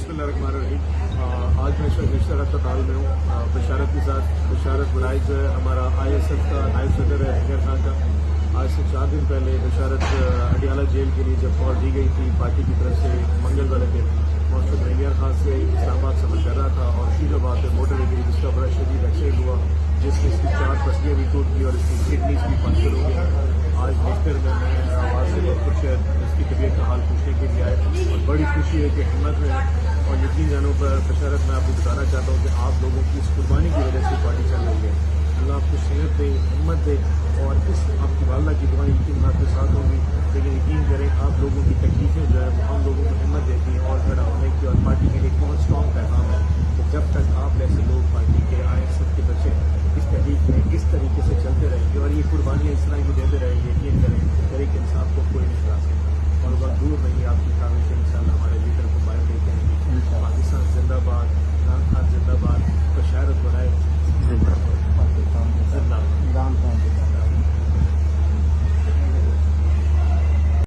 बिस्मिल्लाहिर्रहमानिर्रहीम। आज मैं शहर अस्पताल में हूँ बशारत के साथ। बशारत बुलाई जो है हमारा ISF का नायब सदर है हैदर खान का। आज से 4 दिन पहले बशारत अडियाला जेल के लिए जब कॉल दी गई थी पार्टी की तरफ से मंगल वाले दिन, मौसम रंगियार खान से इस्लामाबाद सफर कर रहा था और शीराबाद में मोटर गिरी जिसका बड़ा शदीद एक्सीडेंट हुआ, जिसमें इसकी 4 पसलियाँ भी टूट गई और इसकी किडनीज भी पंक्चर हो गई। आज नेक्टर में मैं आवाज़ से कुछ इसकी तबीयत का हाल पूछने के लिए आए और बड़ी खुशी है कि हिम्मत में है और यकीन जानों पर बशारत मैं आपको बताना चाहता हूँ कि आप लोगों की इस कुर्बानी की वजह से पार्टी चल रही है। अल्लाह आपको सेहत दे, हिम्मत दे और इस आपकी वालदा की दुआएं यकीन आपके साथ होंगी। लेकिन यकीन करें आप लोगों की तकलीफें जो है वो हम लोगों को हिम्मत देती हैं और